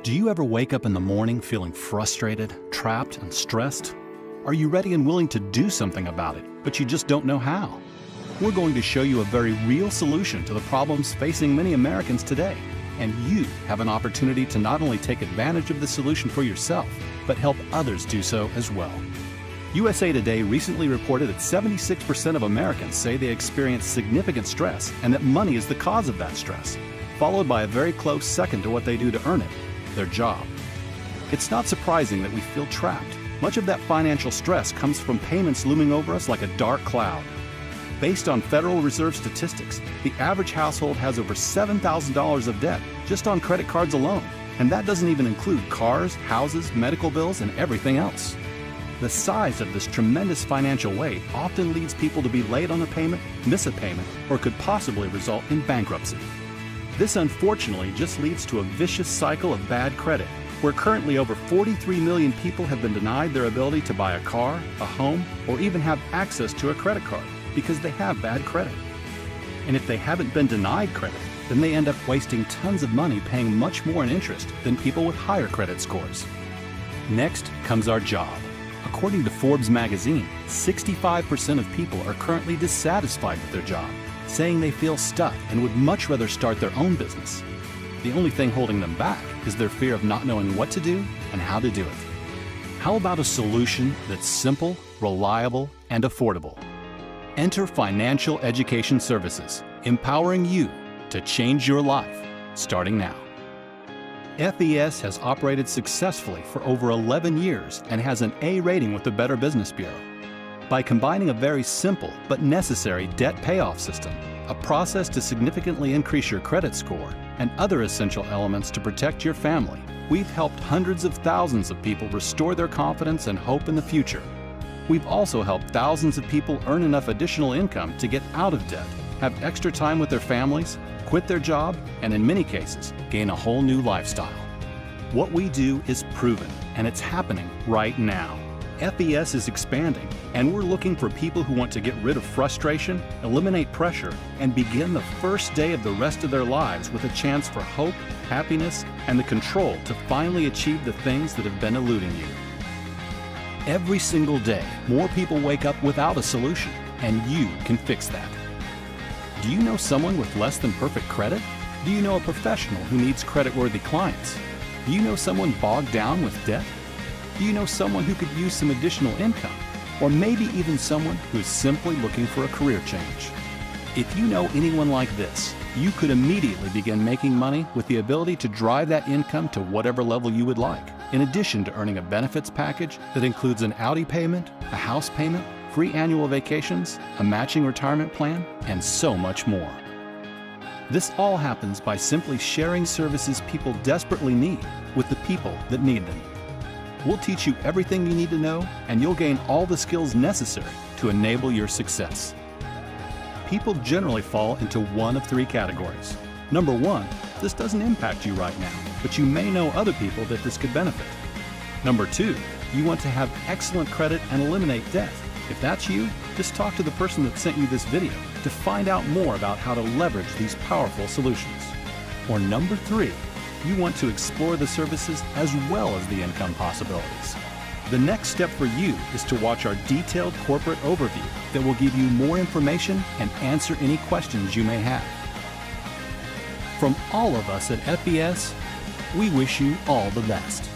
Do you ever wake up in the morning feeling frustrated, trapped, and stressed? Are you ready and willing to do something about it, but you just don't know how? We're going to show you a very real solution to the problems facing many Americans today. And you have an opportunity to not only take advantage of the solution for yourself, but help others do so as well. USA Today recently reported that 76% of Americans say they experience significant stress and that money is the cause of that stress, followed by a very close second to what they do to earn it, their job. It's not surprising that we feel trapped. Much of that financial stress comes from payments looming over us like a dark cloud. Based on Federal Reserve statistics, the average household has over $7,000 of debt just on credit cards alone, and that doesn't even include cars, houses, medical bills, and everything else. The size of this tremendous financial weight often leads people to be late on a payment, miss a payment, or could possibly result in bankruptcy. This unfortunately just leads to a vicious cycle of bad credit, where currently over 43 million people have been denied their ability to buy a car, a home, or even have access to a credit card because they have bad credit. And if they haven't been denied credit, then they end up wasting tons of money paying much more in interest than people with higher credit scores. Next comes our job. According to Forbes magazine, 65% of people are currently dissatisfied with their job, saying they feel stuck and would much rather start their own business. The only thing holding them back is their fear of not knowing what to do and how to do it. How about a solution that's simple, reliable, and affordable? Enter Financial Education Services, empowering you to change your life, starting now. FES has operated successfully for over 11 years and has an A rating with the Better Business Bureau. By combining a very simple but necessary debt payoff system, a process to significantly increase your credit score, and other essential elements to protect your family, we've helped hundreds of thousands of people restore their confidence and hope in the future. We've also helped thousands of people earn enough additional income to get out of debt, have extra time with their families, quit their job, and in many cases, gain a whole new lifestyle. What we do is proven, and it's happening right now. FES is expanding, and we're looking for people who want to get rid of frustration, eliminate pressure, and begin the first day of the rest of their lives with a chance for hope, happiness, and the control to finally achieve the things that have been eluding you. Every single day, more people wake up without a solution, and you can fix that. Do you know someone with less than perfect credit? Do you know a professional who needs credit-worthy clients? Do you know someone bogged down with debt? Do you know someone who could use some additional income? Or maybe even someone who's simply looking for a career change? If you know anyone like this, you could immediately begin making money with the ability to drive that income to whatever level you would like, in addition to earning a benefits package that includes an Audi payment, a house payment, free annual vacations, a matching retirement plan, and so much more. This all happens by simply sharing services people desperately need with the people that need them. We'll teach you everything you need to know, and you'll gain all the skills necessary to enable your success. People generally fall into one of three categories. Number one, this doesn't impact you right now, but you may know other people that this could benefit. Number two, you want to have excellent credit and eliminate debt. If that's you, just talk to the person that sent you this video to find out more about how to leverage these powerful solutions. Or number three, you want to explore the services as well as the income possibilities. The next step for you is to watch our detailed corporate overview that will give you more information and answer any questions you may have. From all of us at FES, we wish you all the best.